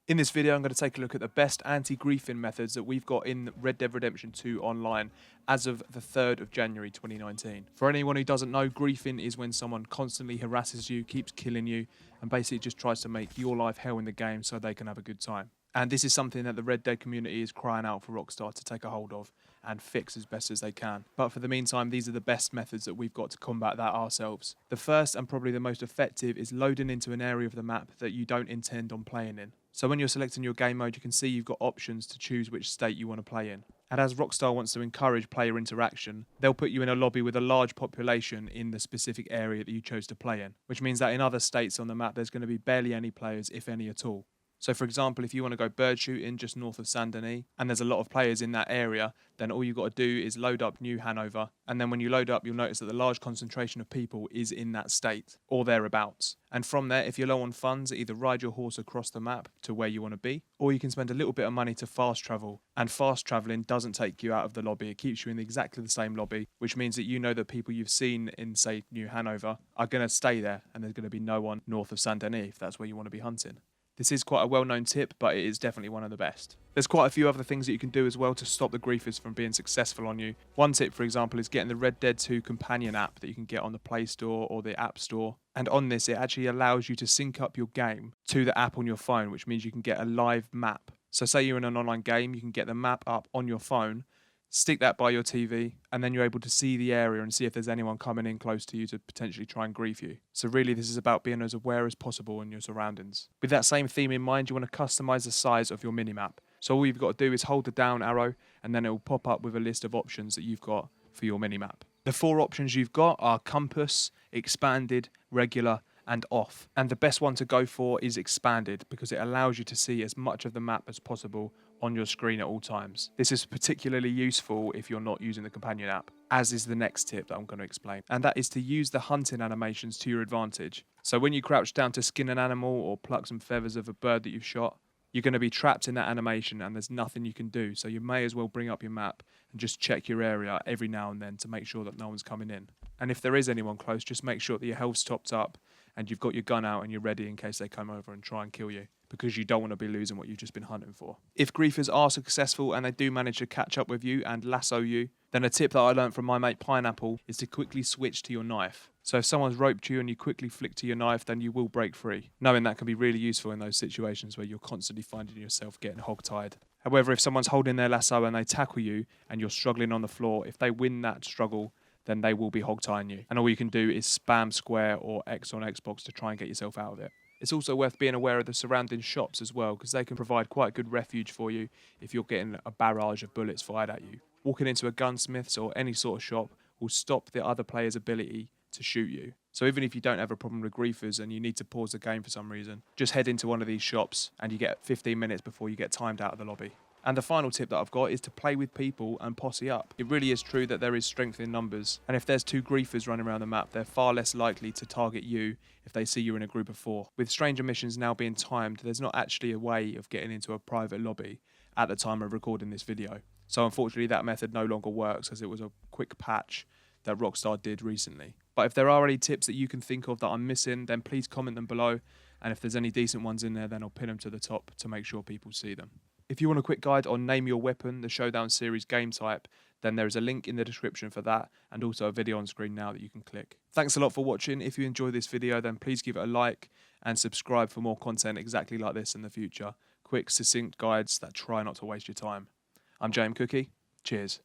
In this video, I'm going to take a look at the best anti-griefing methods that we've got in Red Dead Redemption 2 online as of the 3rd of January 2019. For anyone who doesn't know, griefing is when someone constantly harasses you, keeps killing you, and basically just tries to make your life hell in the game so they can have a good time. And this is something that the Red Dead community is crying out for Rockstar to take a hold of and fix as best as they can. But for the meantime, these are the best methods that we've got to combat that ourselves. The first and probably the most effective is loading into an area of the map that you don't intend on playing in. So when you're selecting your game mode, you can see you've got options to choose which state you want to play in. And as Rockstar wants to encourage player interaction, they'll put you in a lobby with a large population in the specific area that you chose to play in, which means that in other states on the map, there's going to be barely any players, if any at all. So for example, if you want to go bird shooting just north of Saint Denis, and there's a lot of players in that area, then all you've got to do is load up New Hanover, and then when you load up, you'll notice that the large concentration of people is in that state, or thereabouts. And from there, if you're low on funds, either ride your horse across the map to where you want to be, or you can spend a little bit of money to fast travel. And fast traveling doesn't take you out of the lobby, it keeps you in exactly the same lobby, which means that you know that people you've seen in, say, New Hanover are going to stay there, and there's going to be no one north of Saint Denis if that's where you want to be hunting. This is quite a well-known tip, but it is definitely one of the best. There's quite a few other things that you can do as well to stop the griefers from being successful on you. One tip, for example, is getting the Red Dead 2 companion app that you can get on the Play Store or the App Store. And on this, it actually allows you to sync up your game to the app on your phone, which means you can get a live map. So say you're in an online game, you can get the map up on your phone, stick that by your TV, and then you're able to see the area and see if there's anyone coming in close to you to potentially try and grief you. So really, this is about being as aware as possible in your surroundings. With that same theme in mind, you want to customize the size of your minimap. So all you've got to do is hold the down arrow, and then it will pop up with a list of options that you've got for your minimap. The 4 options you've got are compass, expanded, regular, and off. And the best one to go for is expanded because it allows you to see as much of the map as possible on your screen at all times. This is particularly useful if you're not using the companion app, as is the next tip that I'm going to explain. And that is to use the hunting animations to your advantage. So when you crouch down to skin an animal or pluck some feathers of a bird that you've shot, you're going to be trapped in that animation and there's nothing you can do. So you may as well bring up your map and just check your area every now and then to make sure that no one's coming in. And if there is anyone close, just make sure that your health's topped up and you've got your gun out and you're ready in case they come over and try and kill you, because you don't want to be losing what you've just been hunting for. If griefers are successful and they do manage to catch up with you and lasso you, then a tip that I learned from my mate Pineapple is to quickly switch to your knife. So if someone's roped you and you quickly flick to your knife, then you will break free. Knowing that can be really useful in those situations where you're constantly finding yourself getting hog-tied. However, if someone's holding their lasso and they tackle you and you're struggling on the floor, if they win that struggle, then they will be hog-tying you. And all you can do is spam square or X on Xbox to try and get yourself out of it. It's also worth being aware of the surrounding shops as well, because they can provide quite good refuge for you if you're getting a barrage of bullets fired at you. Walking into a gunsmith's or any sort of shop will stop the other player's ability to shoot you. So even if you don't have a problem with griefers and you need to pause the game for some reason, just head into one of these shops and you get 15 minutes before you get timed out of the lobby. And the final tip that I've got is to play with people and posse up. It really is true that there is strength in numbers. And if there's 2 griefers running around the map, they're far less likely to target you if they see you in a group of 4. With stranger missions now being timed, there's not actually a way of getting into a private lobby at the time of recording this video. So unfortunately that method no longer works, as it was a quick patch that Rockstar did recently. But if there are any tips that you can think of that I'm missing, then please comment them below. And if there's any decent ones in there, then I'll pin them to the top to make sure people see them. If you want a quick guide on Name Your Weapon, the Showdown series game type, then there is a link in the description for that, and also a video on screen now that you can click. Thanks a lot for watching. If you enjoyed this video, then please give it a like and subscribe for more content exactly like this in the future. Quick, succinct guides that try not to waste your time. I'm JmCooKie. Cheers.